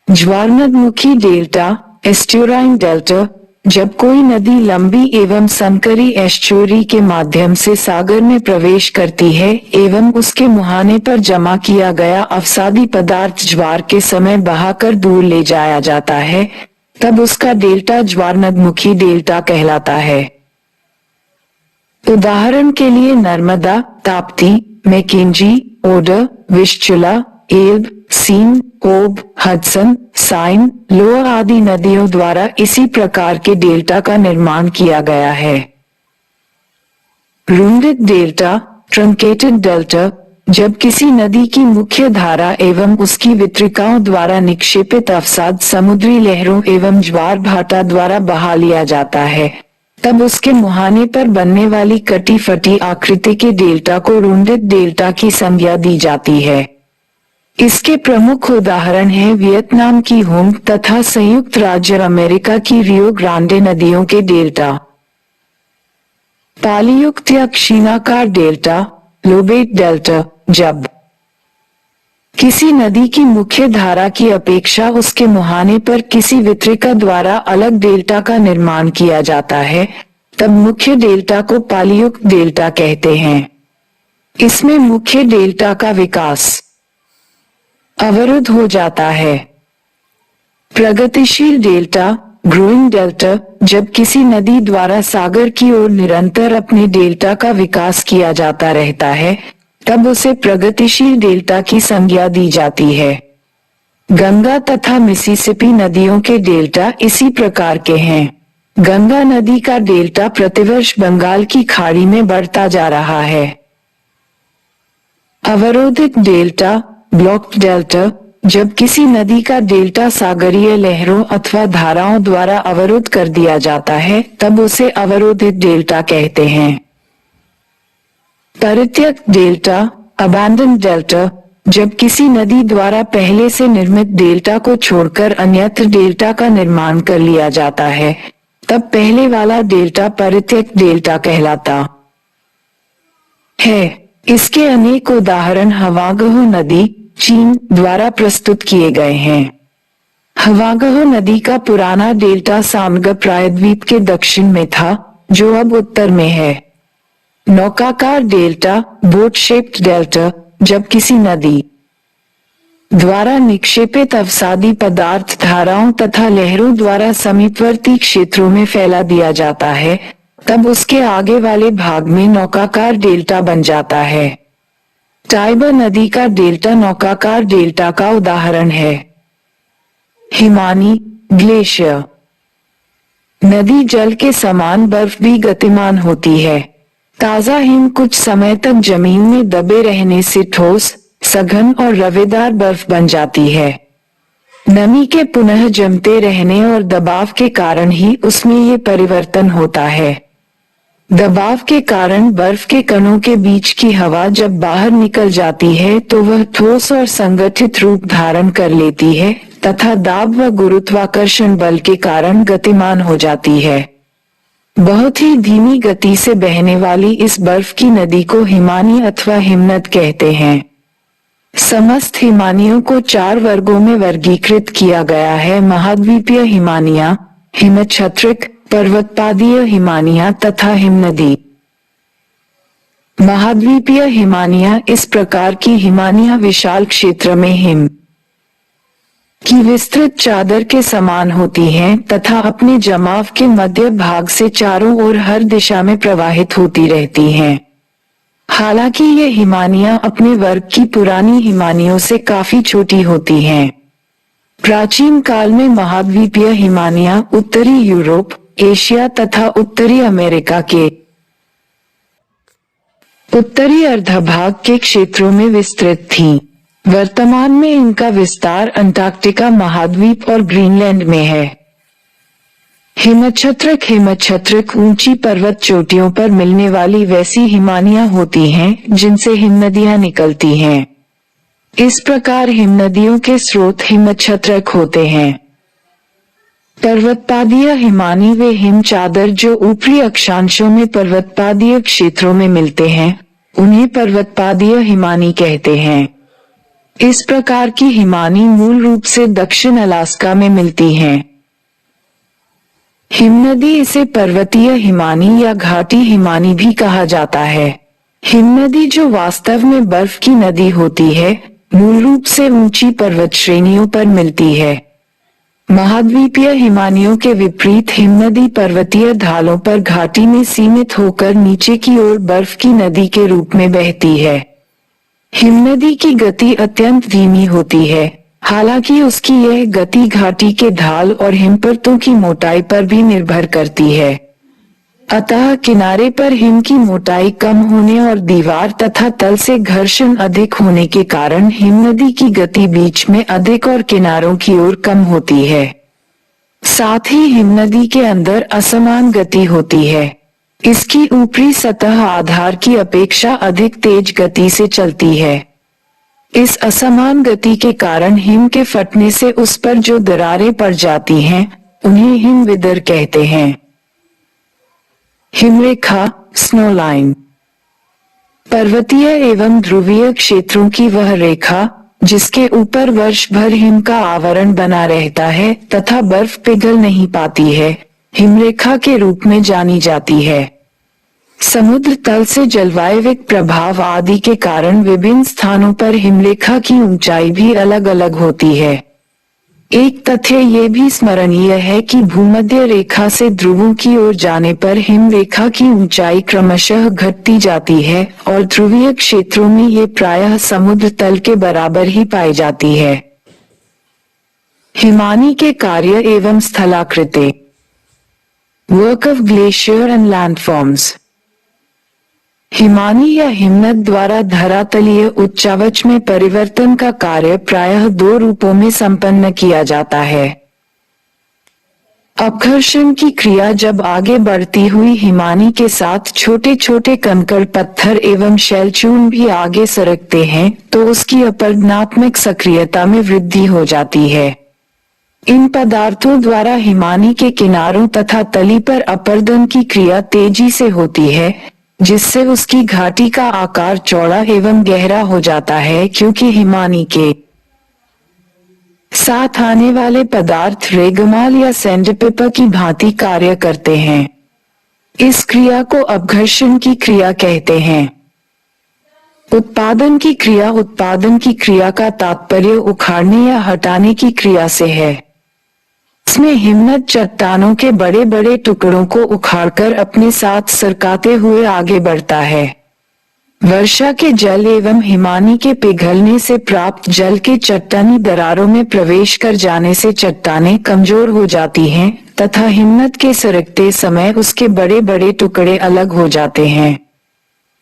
ज्वारनदमुखी डेल्टा एस्ट्यूराइन डेल्टा जब कोई नदी लंबी एवं संकरी एस्चुरी के माध्यम से सागर में प्रवेश करती है एवं उसके मुहाने पर जमा किया गया अवसादी पदार्थ ज्वार के समय बहाकर दूर ले जाया जाता है, तब उसका डेल्टा ज्वार नदमुखी डेल्टा कहलाता है। उदाहरण के लिए Narmada, Tapti, Mackenzie, Oder, Vistula, Elbe, Seine, Ob, Hudson, साइन, लोअर आदि नदियों द्वारा इसी प्रकार के डेल्टा का निर्माण किया गया है। रुंडित डेल्टा, ट्रंकेटेड डेल्टा, जब किसी नदी की मुख्य धारा एवं उसकी वितरिकाओं द्वारा निक्षेपित अवसाद समुद्री लहरों एवं ज्वार भाटा द्वारा बहा लिया जाता है, तब उसके मुहाने पर बनने वाली कटी फटी आकृति के डेल्टा को रुंडित डेल्टा की संज्ञा दी जाती है। इसके प्रमुख उदाहरण हैं वियतनाम की होंग तथा संयुक्त राज्य अमेरिका की रियो ग्रांडे नदियों के डेल्टा। पालीयुक्त या क्षीणाकार डेल्टा, लोबेट डेल्टा, जब किसी नदी की मुख्य धारा की अपेक्षा उसके मुहाने पर किसी वितरिका द्वारा अलग डेल्टा का निर्माण किया जाता है, तब मुख्य डेल्टा को पालीयुक्त डेल्टा कहते हैं। इसमें मुख्य डेल्टा का विकास अवरुद्ध हो जाता है। प्रगतिशील डेल्टा, ग्रोइंग डेल्टा, जब किसी नदी द्वारा सागर की ओर निरंतर अपने डेल्टा का विकास किया जाता रहता है, तब उसे प्रगतिशील डेल्टा की संज्ञा दी जाती है। गंगा तथा मिसिसिपी नदियों के डेल्टा इसी प्रकार के हैं। गंगा नदी का डेल्टा प्रतिवर्ष बंगाल की खाड़ी में बढ़ता जा रहा है। अवरोधित डेल्टा, ब्लॉक्ड डेल्टा, जब किसी नदी का डेल्टा सागरीय लहरों अथवा धाराओं द्वारा अवरुद्ध कर दिया जाता है, तब उसे अवरोधित डेल्टा कहते हैं। परित्यक्त डेल्टा, अबैंडन डेल्टा, जब किसी नदी द्वारा पहले से निर्मित डेल्टा को छोड़कर अन्यत्र डेल्टा का निर्माण कर लिया जाता है, तब पहले वाला डेल्टा परित्यक्त डेल्टा कहलाता है। इसके अनेक उदाहरण हवागह नदी, चीन द्वारा प्रस्तुत किए गए हैं। हवागह नदी का पुराना डेल्टा सामगा प्रायद्वीप के दक्षिण में था, जो अब उत्तर में है। नौकाकार डेल्टा, बोट शेप्ड डेल्टा, जब किसी नदी द्वारा निक्षेपित अवसादी पदार्थ धाराओं तथा लहरों द्वारा समीपवर्ती क्षेत्रों में फैला दिया जाता है, तब उसके आगे वाले भाग में नौकाकार डेल्टा बन जाता है। टाइबर नदी का डेल्टा नौकाकार डेल्टा का उदाहरण है। हिमानी, ग्लेशियर, नदी जल के समान बर्फ भी गतिमान होती है। ताजा हिम कुछ समय तक जमीन में दबे रहने से ठोस, सघन और रवेदार बर्फ बन जाती है। नमी के पुनः जमते रहने और दबाव के कारण ही उसमें ये परिवर्तन होता है। दबाव के कारण बर्फ के कणों के बीच की हवा जब बाहर निकल जाती है तो वह ठोस और संगठित रूप धारण कर लेती है तथा दाब व गुरुत्वाकर्षण बल के कारण गतिमान हो जाती है। बहुत ही धीमी गति से बहने वाली इस बर्फ की नदी को हिमानी अथवा हिमनद कहते हैं। समस्त हिमानियों को 4 वर्गों में वर्गीकृत किया गया है: महाद्वीपीय हिमानियां, हिमछत्रिक, पर्वतपादीय हिमानियां तथा हिमनदी। महाद्वीपीय हिमानियां इस प्रकार की हिमानियां विशाल क्षेत्र में हिम की विस्तृत चादर के समान होती हैं तथा अपने जमाव के मध्य भाग से चारों ओर हर दिशा में प्रवाहित होती रहती हैं। हालांकि ये हिमानियां अपने वर्ग की पुरानी हिमानियों से काफी छोटी होती हैं। प्राचीन काल में महाद्वीपीय हिमानियां उत्तरी यूरोप, एशिया तथा उत्तरी अमेरिका के उत्तरी अर्धभाग के क्षेत्रों में विस्तृत थीं। वर्तमान में इनका विस्तार अंटार्कटिका महाद्वीप और ग्रीनलैंड में है। हिमछत्रिक ऊंची पर्वत चोटियों पर मिलने वाली वैसी हिमानियां होती हैं जिनसे हिमनदियां निकलती हैं। इस प्रकार हिमनदियों के स्रोत हिमछत्रिक होते हैं। पर्वतपादीय हिमानी वे हिम चादर जो ऊपरी अक्षांशों में पर्वतपादीय क्षेत्रों में मिलते हैं, उन्हें पर्वतपादीय हिमानी कहते हैं। इस प्रकार की हिमानी मूल रूप से दक्षिण अलास्का में मिलती हैं। हिमनदी इसे पर्वतीय हिमानी या घाटी हिमानी भी कहा जाता है। हिमनदी जो वास्तव में बर्फ की नदी होती है, मूल रूप से ऊंची पर्वत श्रेणियों पर मिलती है। महाद्वीपीय हिमानियों के विपरीत हिमनदी पर्वतीय ढालों पर घाटी में सीमित होकर नीचे की ओर बर्फ की नदी के रूप में बहती है। हिमनदी की गति अत्यंत धीमी होती है, हालांकि उसकी यह गति घाटी के ढाल और हिमपर्तों की मोटाई पर भी निर्भर करती है। अतः किनारे पर हिम की मोटाई कम होने और दीवार तथा तल से घर्षण अधिक होने के कारण हिमनदी की गति बीच में अधिक और किनारों की ओर कम होती है। साथ ही हिमनदी के अंदर असमान गति होती है। इसकी ऊपरी सतह आधार की अपेक्षा अधिक तेज गति से चलती है। इस असमान गति के कारण हिम के फटने से उस पर जो दरारें पड़ जाती हैं, उन्हें हिमविदर कहते हैं। हिमरेखा, स्नो लाइन, पर्वतीय एवं ध्रुवीय क्षेत्रों की वह रेखा जिसके ऊपर वर्ष भर हिम का आवरण बना रहता है तथा बर्फ पिघल नहीं पाती है, हिमरेखा के रूप में जानी जाती है। समुद्र तल से जलवायविक प्रभाव आदि के कारण विभिन्न स्थानों पर हिमरेखा की ऊंचाई भी अलग अलग होती है। एक तथ्य ये भी स्मरणीय है कि भूमध्य रेखा से ध्रुवों की ओर जाने पर हिमरेखा की ऊंचाई क्रमशः घटती जाती है और ध्रुवीय क्षेत्रों में ये प्रायः समुद्र तल के बराबर ही पाई जाती है। हिमानी के कार्य एवं स्थलाकृति, work of glacier and landforms. Himani या हिमनद द्वारा धरातलीय उच्चावच में परिवर्तन का कार्य प्रायः दो रूपों में संपन्न किया जाता है। अपघर्षण की क्रिया, जब आगे बढ़ती हुई हिमानी के साथ छोटे छोटे कंकड़, पत्थर एवं शैलचूर्ण भी आगे सरकते हैं तो उसकी अपरदनात्मक सक्रियता में वृद्धि हो जाती है। इन पदार्थों द्वारा हिमानी के किनारों तथा तली पर अपरदन की क्रिया तेजी से होती है, जिससे उसकी घाटी का आकार चौड़ा एवं गहरा हो जाता है, क्योंकि हिमानी के साथ आने वाले पदार्थ रेगमाल या सैंडपेपर की भांति कार्य करते हैं। इस क्रिया को अपघर्षण की क्रिया कहते हैं। उत्पादन की क्रिया का तात्पर्य उखाड़ने या हटाने की क्रिया से है। इसमें हिमनद चट्टानों के बड़े बड़े टुकड़ों को उखाड़कर अपने साथ सरकाते हुए आगे बढ़ता है। वर्षा के जल एवं हिमानी के पिघलने से प्राप्त जल के चट्टानी दरारों में प्रवेश कर जाने से चट्टानें कमजोर हो जाती हैं तथा हिमनद के सरकते समय उसके बड़े बड़े टुकड़े अलग हो जाते हैं।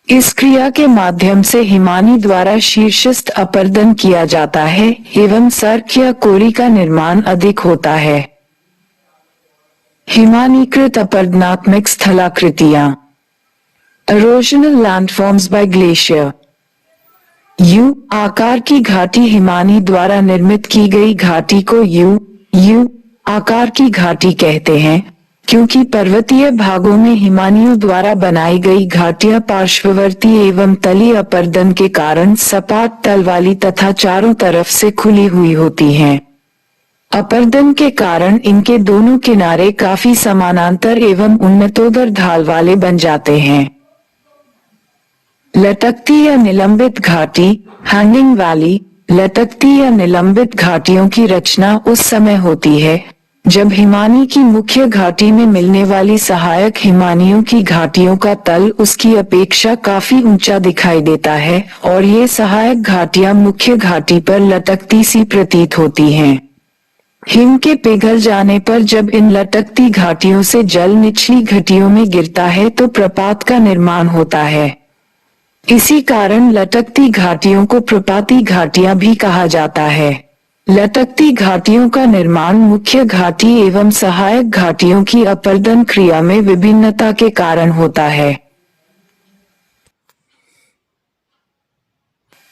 इस क्रिया के माध्यम से हिमानी द्वारा शीर्षस्थ अपरदन किया जाता है एवं सर्क या कोरी का निर्माण अधिक होता है। हिमानीकृत अपरदनात्मक स्थलाकृतियां, erosional landforms by glacier। You आकार की घाटी हिमानी द्वारा निर्मित की गई घाटी को यू आकार की घाटी कहते हैं, क्योंकि पर्वतीय भागों में हिमानियों द्वारा बनाई गई घाटियां पार्श्ववर्ती एवं तली अपरदन के कारण सपाट तल वाली तथा चारों तरफ से खुली हुई होती हैं। अपरदन के कारण इनके दोनों किनारे काफी समानांतर एवं उन्नतोदर ढाल वाले बन जाते हैं। लटकती या निलंबित घाटी, हैंगिंग वैली। लटकती या निलंबित घाटियों की रचना उस समय होती है जब हिमानी की मुख्य घाटी में मिलने वाली सहायक हिमानियों की घाटियों का तल उसकी अपेक्षा काफी ऊंचा दिखाई देता है और ये सहायक घाटियां मुख्य घाटी पर लटकती सी प्रतीत होती हैं। हिम के पिघल जाने पर जब इन लटकती घाटियों से जल निचली घाटियों में गिरता है तो प्रपात का निर्माण होता है। इसी कारण लटकती घाटियों को प्रपाती घाटियां भी कहा जाता है। लटकती घाटियों का निर्माण मुख्य घाटी एवं सहायक घाटियों की अपरदन क्रिया में विभिन्नता के कारण होता है।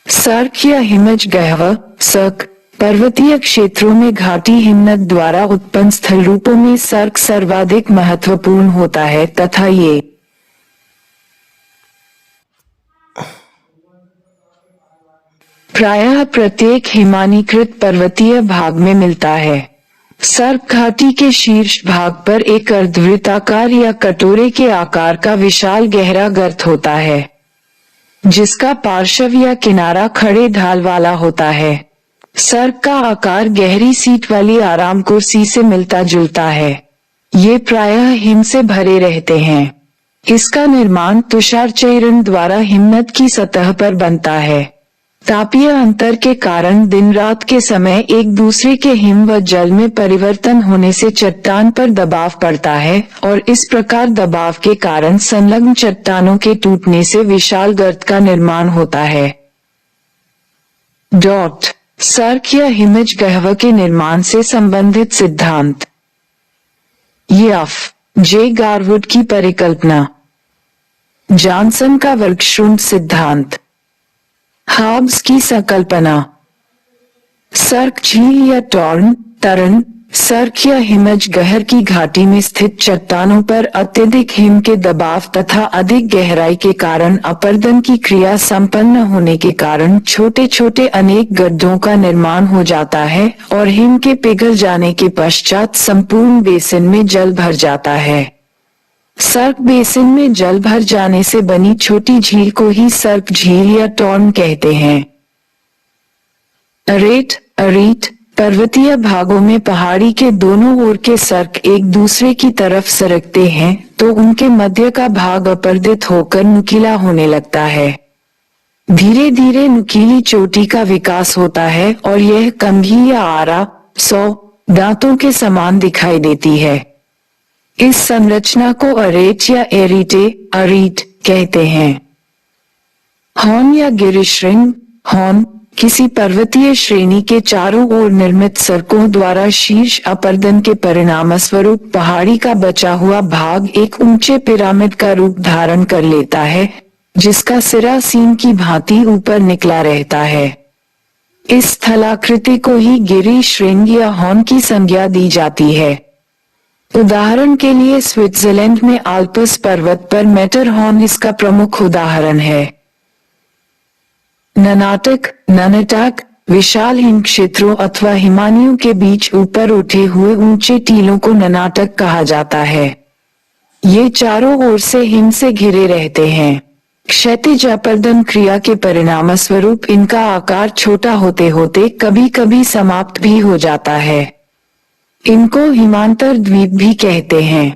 सर्क या हिमज गह्वर, सर्क पर्वतीय क्षेत्रों में घाटी हिमनद द्वारा उत्पन्न स्थल रूपों में सर्क सर्वाधिक महत्वपूर्ण होता है तथा ये प्रायः प्रत्येक हिमानीकृत पर्वतीय भाग में मिलता है। सर्प घाटी के शीर्ष भाग पर एक अर्धवृत्ताकार या कटोरे के आकार का विशाल गहरा गर्त होता है, जिसका पार्श्व या किनारा खड़े ढाल वाला होता है। सर्प का आकार गहरी सीट वाली आराम कुर्सी से मिलता जुलता है। ये प्रायः हिम से भरे रहते हैं। इसका निर्माण तुषार चयरण द्वारा हिमनद की सतह पर बनता है। तापीय अंतर के कारण दिन रात के समय एक दूसरे के हिम व जल में परिवर्तन होने से चट्टान पर दबाव पड़ता है और इस प्रकार दबाव के कारण संलग्न चट्टानों के टूटने से विशाल गर्त का निर्माण होता है। डॉट सर्क या हिमज गह्वर के निर्माण से संबंधित सिद्धांत। जे गारवुड की परिकल्पना। जॉनसन का वर्गशृंग सिद्धांत। हाब्स की संकल्पना। सर्क झील या तरण सर्क या हिमज गहर की घाटी में स्थित चट्टानों पर अत्यधिक हिम के दबाव तथा अधिक गहराई के कारण अपर्दन की क्रिया संपन्न होने के कारण छोटे छोटे अनेक गड्ढों का निर्माण हो जाता है और हिम के पिघल जाने के पश्चात संपूर्ण बेसिन में जल भर जाता है। सर्क बेसिन में जल भर जाने से बनी छोटी झील को ही सर्क झील या टॉर्न कहते हैं। अरीट पर्वतीय भागों में पहाड़ी के दोनों ओर के सर्क एक दूसरे की तरफ सरकते हैं तो उनके मध्य का भाग अपर्दित होकर नुकीला होने लगता है। धीरे धीरे नुकीली चोटी का विकास होता है और यह कंघी या आरा 100 दांतों के समान दिखाई देती है। इस संरचना को अरेट या अरीट कहते हैं। हॉर्न या गिरिश्रृंग। हॉर्न किसी पर्वतीय श्रेणी के चारों ओर निर्मित सर्कों द्वारा शीर्ष अपर्दन के परिणामस्वरूप पहाड़ी का बचा हुआ भाग एक ऊंचे पिरामिड का रूप धारण कर लेता है, जिसका सिरा सीन की भांति ऊपर निकला रहता है। इस स्थलाकृति को ही गिरी श्रृंग या हॉर्न की संज्ञा दी जाती है। उदाहरण के लिए स्विट्जरलैंड में आल्प्स पर्वत पर मैटरहॉर्न इसका प्रमुख उदाहरण है। ननाटक विशाल हिम क्षेत्रों अथवा हिमानियों के बीच ऊपर उठे हुए ऊंचे टीलों को ननाटक कहा जाता है। ये चारों ओर से हिम से घिरे रहते हैं। क्षैतिज अपर्दन क्रिया के परिणामस्वरूप इनका आकार छोटा होते होते कभी कभी समाप्त भी हो जाता है। इनको हिमांतर द्वीप भी कहते हैं।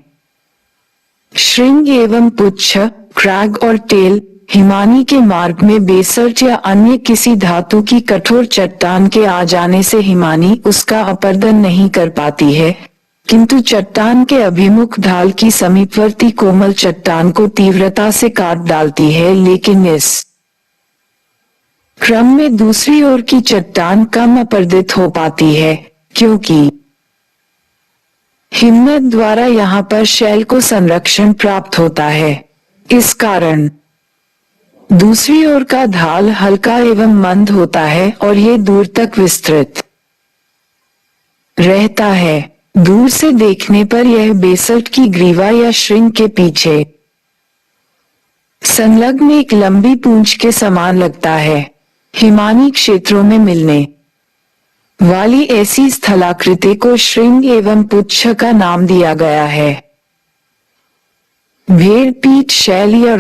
श्रृंग एवं पुच्छ, क्रैग और टेल हिमानी के मार्ग में बेसल्ट या अन्य किसी धातु की कठोर चट्टान के आ जाने से हिमानी उसका अपर्दन नहीं कर पाती है, किंतु चट्टान के अभिमुख ढाल की समीपवर्ती कोमल चट्टान को तीव्रता से काट डालती है। लेकिन इस क्रम में दूसरी ओर की चट्टान कम अपर्दित हो पाती है, क्योंकि हिमनद द्वारा यहाँ पर शैल को संरक्षण प्राप्त होता है। इस कारण दूसरी ओर का ढाल हल्का एवं मंद होता है और ये दूर तक विस्तृत रहता है। दूर से देखने पर यह बेसल्ट की ग्रीवा या श्रृंग के पीछे संलग्न एक लंबी पूंछ के समान लगता है। हिमानी क्षेत्रों में मिलने वाली ऐसी स्थलाकृति को श्रृंग एवं पुच्छ का नाम दिया गया है। भेड़ पीठ शैल या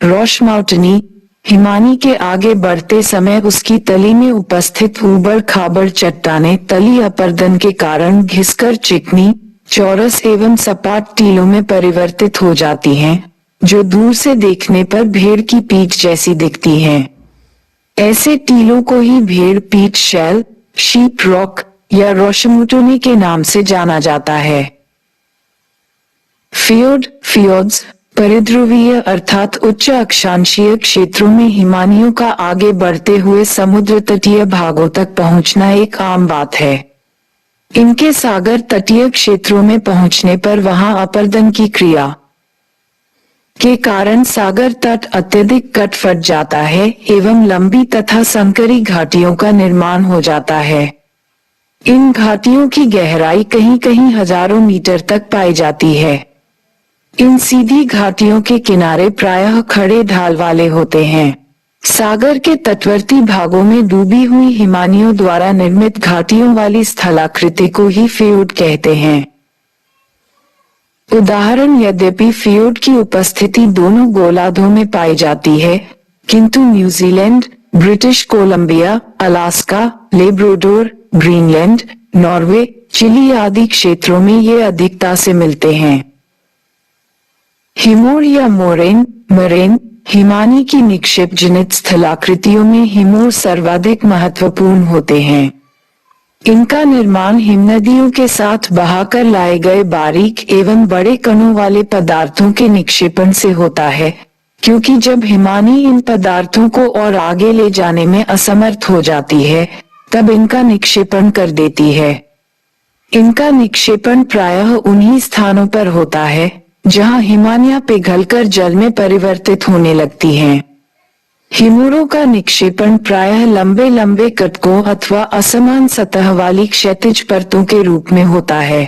रोशमाउटनी हिमानी के आगे बढ़ते समय उसकी तली में उपस्थित ऊबड़ खाबड़ चट्टानें तली अपर्दन के कारण घिसकर चिकनी, चौरस एवं सपाट टीलों में परिवर्तित हो जाती हैं, जो दूर से देखने पर भेड़ की पीठ जैसी दिखती हैं। ऐसे टीलों को ही भेड़ पीठ शैल, शीप रॉक या रोशमुटोनी के नाम से जाना जाता है। फियोर्ड्स परिध्रुवीय अर्थात उच्च अक्षांशीय क्षेत्रों में हिमानियों का आगे बढ़ते हुए समुद्र तटीय भागों तक पहुंचना एक आम बात है। इनके सागर तटीय क्षेत्रों में पहुंचने पर वहां अपर्दन की क्रिया के कारण सागर तट अत्यधिक कट फट जाता है एवं लंबी तथा संकरी घाटियों का निर्माण हो जाता है। इन घाटियों की गहराई कहीं कहीं हजारों मीटर तक पाई जाती है। इन सीधी घाटियों के किनारे प्रायः खड़े ढाल वाले होते हैं। सागर के तटवर्ती भागों में डूबी हुई हिमानियों द्वारा निर्मित घाटियों वाली स्थलाकृति को ही फ्यूड कहते हैं। उदाहरण, यद्यपि फ्यूड की उपस्थिति दोनों गोलार्धों में पाई जाती है, किंतु New Zealand, British Columbia, Alaska, Labrador, Greenland, Norway, Chile आदि क्षेत्रों में ये अधिकता से मिलते हैं। हिमोर या मरेन हिमानी की निक्षेप जनित स्थलाकृतियों में हिमोर सर्वाधिक महत्वपूर्ण होते हैं। इनका निर्माण हिमनदियों के साथ बहाकर लाए गए बारीक एवं बड़े कणों वाले पदार्थों के निक्षेपण से होता है, क्योंकि जब हिमानी इन पदार्थों को और आगे ले जाने में असमर्थ हो जाती है, तब इनका निक्षेपण कर देती है। इनका निक्षेपण प्रायः उन्हीं स्थानों पर होता है जहां हिमानियां पिघलकर जल में परिवर्तित होने लगती हैं। हिमोरों का निक्षेपण प्रायः लंबे लंबे कटकों अथवा असमान सतह वाली क्षैतिज परतों के रूप में होता है।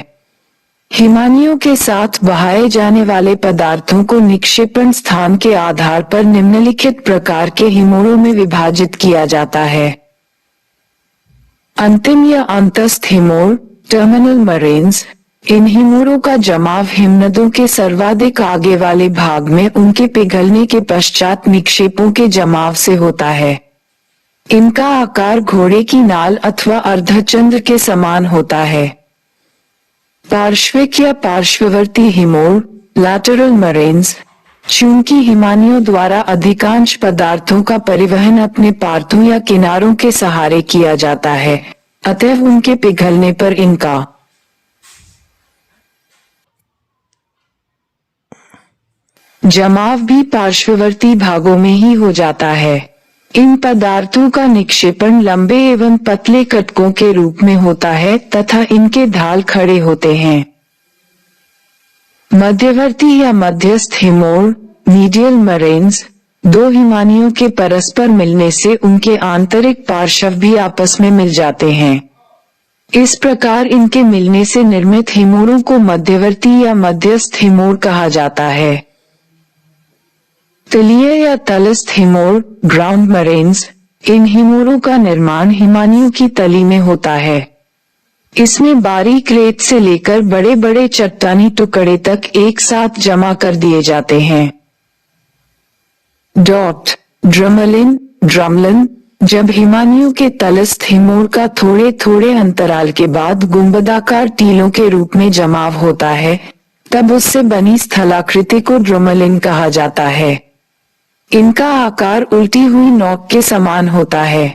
हिमानियों के साथ बहाए जाने वाले पदार्थों को निक्षेपण स्थान के आधार पर निम्नलिखित प्रकार के हिमोरों में विभाजित किया जाता है। अंतिम या अंतस्थ हिमोर, टर्मिनल मरेन्स। इन हिमोरों का जमाव हिमनदों के सर्वाधिक आगे वाले भाग में उनके पिघलने के पश्चात निक्षेपों के जमाव से होता है। इनका आकार घोड़े की नाल अथवा अर्धचंद्र के समान होता है। पार्श्विक या पार्श्ववर्ती हिमोर, लैटरल मरेन्स। चूंकि हिमानियों द्वारा अधिकांश पदार्थों का परिवहन अपने पार्थों या किनारों के सहारे किया जाता है, अतएव उनके पिघलने पर इनका जमाव भी पार्श्ववर्ती भागों में ही हो जाता है। इन पदार्थों का निक्षेपण लंबे एवं पतले कटकों के रूप में होता है तथा इनके ढाल खड़े होते हैं। मध्यवर्ती या मध्यस्थ हिमोर, मीडियल मरेन्स। दो हिमानियों के परस्पर मिलने से उनके आंतरिक पार्श्व भी आपस में मिल जाते हैं। इस प्रकार इनके मिलने से निर्मित हिमोरों को मध्यवर्ती या मध्यस्थ हिमोर कहा जाता है। तलीय या तलस्थ हिमोर, ग्राउंड मरेन्स। इन हिमोरों का निर्माण हिमानियों की तली में होता है। इसमें बारीक रेत से लेकर बड़े बड़े चट्टानी टुकड़े तक एक साथ जमा कर दिए जाते हैं। Dot, drumlin. जब हिमानियों के तलस्थ हिमोर का थोड़े थोड़े अंतराल के बाद गुंबदाकार टीलों के रूप में जमाव होता है, तब उससे बनी स्थलाकृति को ड्रमलिन कहा जाता है। इनका आकार उल्टी हुई नोक के समान होता है।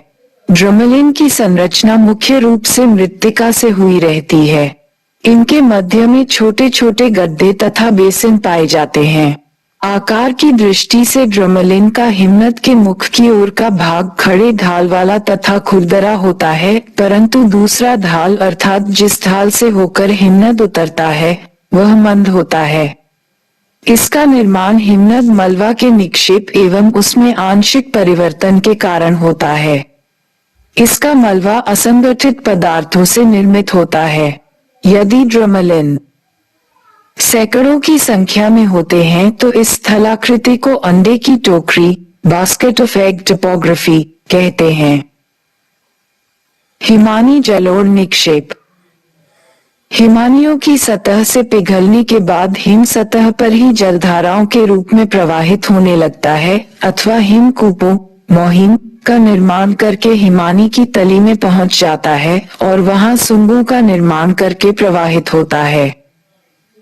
ड्रमलिन की संरचना मुख्य रूप से मृत्तिका से हुई रहती है। इनके मध्य में छोटे छोटे गड्ढे तथा बेसिन पाए जाते हैं। आकार की दृष्टि से ड्रमलिन का हिमनद के मुख की ओर का भाग खड़े ढाल वाला तथा खुरदरा होता है, परंतु दूसरा ढाल अर्थात जिस ढाल से होकर हिमनद उतरता है वह मंद होता है। इसका निर्माण हिमनद मलबा के निक्षेप एवं उसमें आंशिक परिवर्तन के कारण होता है। इसका मलबा असंगठित पदार्थों से निर्मित होता है। यदि ड्रमलिन सैकड़ों की संख्या में होते हैं तो इस स्थलाकृति को अंडे की टोकरी, बास्केट ऑफ एग टोपोग्राफी कहते हैं। हिमानी जलोढ़ निक्षेप। हिमानियों की सतह से पिघलने के बाद हिम सतह पर ही जलधाराओं के रूप में प्रवाहित होने लगता है अथवा हिमकूपों, मोहिम का निर्माण करके हिमानी की तली में पहुंच जाता है और वहां सुंगों का निर्माण करके प्रवाहित होता है।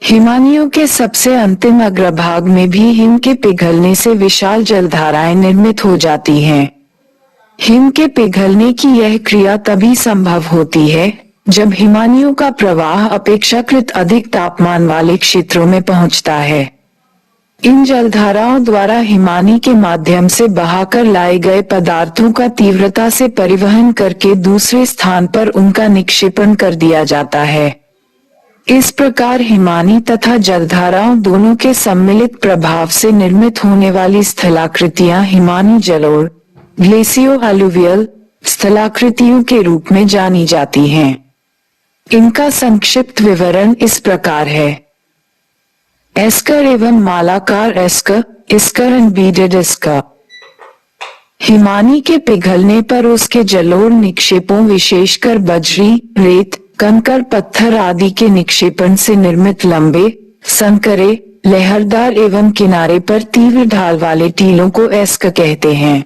हिमानियों के सबसे अंतिम अग्रभाग में भी हिम के पिघलने से विशाल जलधाराएं निर्मित हो जाती हैं। हिम के पिघलने की यह क्रिया तभी संभव होती है जब हिमानियों का प्रवाह अपेक्षाकृत अधिक तापमान वाले क्षेत्रों में पहुंचता है। इन जलधाराओं द्वारा हिमानी के माध्यम से बहाकर लाए गए पदार्थों का तीव्रता से परिवहन करके दूसरे स्थान पर उनका निक्षेपण कर दिया जाता है। इस प्रकार हिमानी तथा जलधाराओं दोनों के सम्मिलित प्रभाव से निर्मित होने वाली स्थलाकृतियां हिमानी जलोढ़, ग्लेसियो अलुवियल स्थलाकृतियों के रूप में जानी जाती हैं। इनका संक्षिप्त विवरण इस प्रकार है। एस्कर एवं मालाकार esker, esker and beaded esker. हिमानी के पिघलने पर उसके जलोढ़ निक्षेपों विशेषकर बजरी, रेत, कंकड़ पत्थर आदि के निक्षेपण से निर्मित लंबे, संकरे, लहरदार एवं किनारे पर तीव्र ढाल वाले टीलों को एस्क कहते हैं।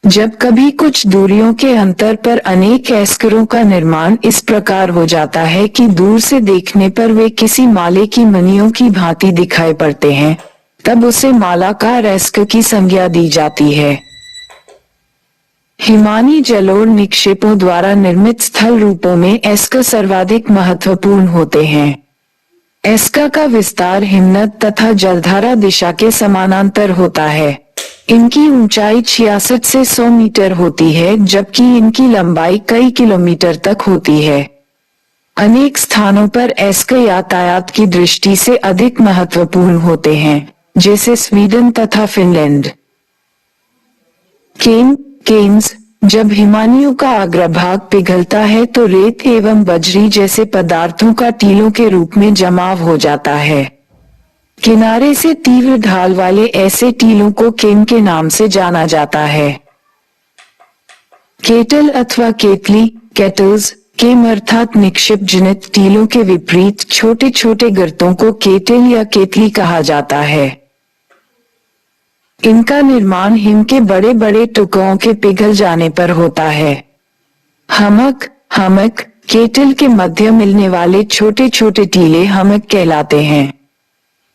जब कभी कुछ दूरियों के अंतर पर अनेक एस्करों का निर्माण इस प्रकार हो जाता है कि दूर से देखने पर वे किसी माले की मणियों की भांति दिखाई पड़ते हैं, तब उसे मालाकार एस्क की संज्ञा दी जाती है। हिमानी जलोढ़ निक्षेपों द्वारा निर्मित स्थल रूपों में एस्क सर्वाधिक महत्वपूर्ण होते हैं। एस्का का विस्तार हिमनद तथा जलधारा दिशा के समानांतर होता है। इनकी ऊंचाई 66 से 100 मीटर होती है, जबकि इनकी लंबाई कई किलोमीटर तक होती है। अनेक स्थानों पर एस्क यातायात की दृष्टि से अधिक महत्वपूर्ण होते हैं, जैसे स्वीडन तथा फिनलैंड। केन्स जब हिमानियों का अग्रभाग पिघलता है तो रेत एवं बजरी जैसे पदार्थों का टीलों के रूप में जमाव हो जाता है। किनारे से तीव्र ढाल वाले ऐसे टीलों को केन के नाम से जाना जाता है। केटल अथवा केतली, केटल्स, केम अर्थात निक्षेप जनित टीलों के विपरीत छोटे छोटे गर्तों को केटल या केतली कहा जाता है। इनका निर्माण हिम के बड़े बड़े टुकड़ों के पिघल जाने पर होता है। हमक केटल के मध्य मिलने वाले छोटे छोटे टीले हमक कहलाते हैं।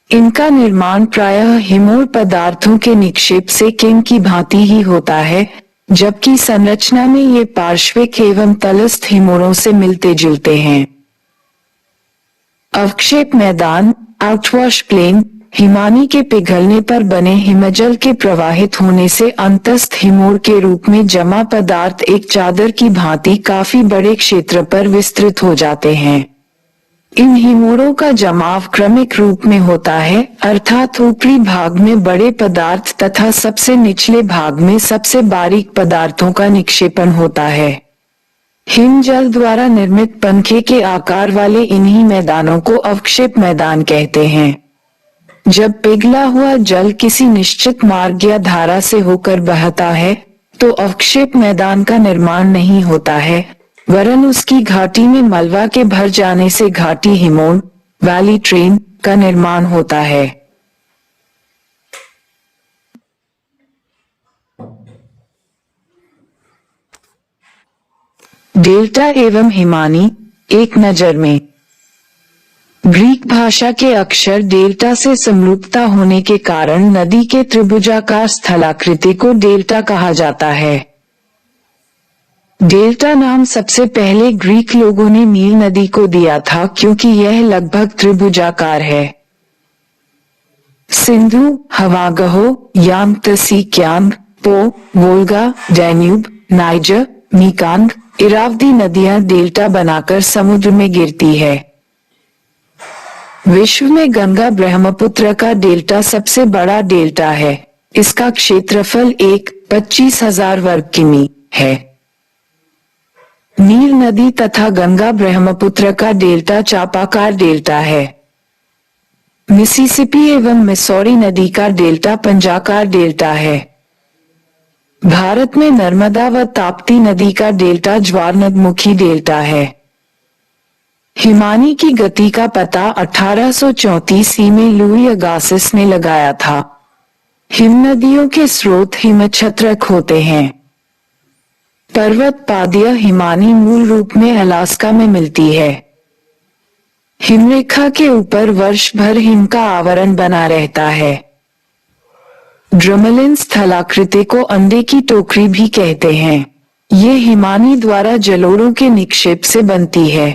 इनका निर्माण प्रायः हिमोर पदार्थों के निक्षेप से केन की भांति ही होता है, जबकि संरचना में ये पार्श्विक एवं तलस्थ हिमोरों से मिलते जुलते हैं। अवक्षेप मैदान, आउटवॉश प्लेन, हिमानी के पिघलने पर बने हिमजल के प्रवाहित होने से अंतस्थ हिमोर के रूप में जमा पदार्थ एक चादर की भांति काफी बड़े क्षेत्र पर विस्तृत हो जाते हैं। इन हिमोरों का जमाव क्रमिक रूप में होता है, अर्थात ऊपरी भाग में बड़े पदार्थ तथा सबसे निचले भाग में सबसे बारीक पदार्थों का निक्षेपण होता है। हिमजल द्वारा निर्मित पंखे के आकार वाले इन्हीं मैदानों को अवक्षेप मैदान कहते हैं। जब पिघला हुआ जल किसी निश्चित मार्ग या धारा से होकर बहता है तो अवक्षेप मैदान का निर्माण नहीं होता है, वरन उसकी घाटी में मलबा के भर जाने से घाटी हिमोन, वैली ट्रेन का निर्माण होता है। डेल्टा एवं हिमानी एक नजर में। ग्रीक भाषा के अक्षर डेल्टा से समरूपता होने के कारण नदी के त्रिभुजाकार स्थलाकृति को डेल्टा कहा जाता है। डेल्टा नाम सबसे पहले ग्रीक लोगों ने नील नदी को दिया था, क्योंकि यह लगभग त्रिभुजाकार है। सिंधु, हवागहो, यांगत्सी क्यांग, पो, वोल्गा, डैन्यूब, नाइजर, मीकांग, इरावदी नदियां डेल्टा बनाकर समुद्र में गिरती है। विश्व में गंगा ब्रह्मपुत्र का डेल्टा सबसे बड़ा डेल्टा है। इसका क्षेत्रफल 25,000 वर्ग किमी है। नील नदी तथा गंगा ब्रह्मपुत्र का डेल्टा चापाकार डेल्टा है। मिसिसिपी एवं मिसौरी नदी का डेल्टा पंजाकार डेल्टा है। भारत में नर्मदा व ताप्ती नदी का डेल्टा ज्वारनदमुखी डेल्टा है। हिमानी की गति का पता 1834 में लुई अगासिस ने लगाया था। हिम नदियों के स्रोत हिमछत्रक होते हैं। पर्वत पादीय हिमानी मूल रूप में अलास्का में मिलती है। हिमरेखा के ऊपर वर्ष भर हिम का आवरण बना रहता है। ड्रमलिन स्थलाकृति को अंडे की टोकरी भी कहते हैं। ये हिमानी द्वारा जलोढ़ों के निक्षेप से बनती है।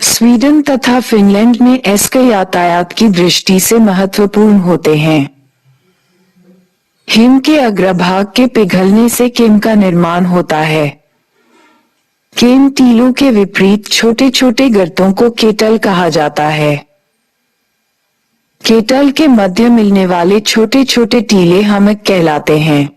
स्वीडन तथा फिनलैंड में एस्क यातायात की दृष्टि से महत्वपूर्ण होते हैं। हिम के अग्रभाग के पिघलने से केम का निर्माण होता है। केम टीलों के विपरीत छोटे छोटे गर्तों को केटल कहा जाता है। केटल के मध्य मिलने वाले छोटे छोटे टीले हमक कहलाते हैं।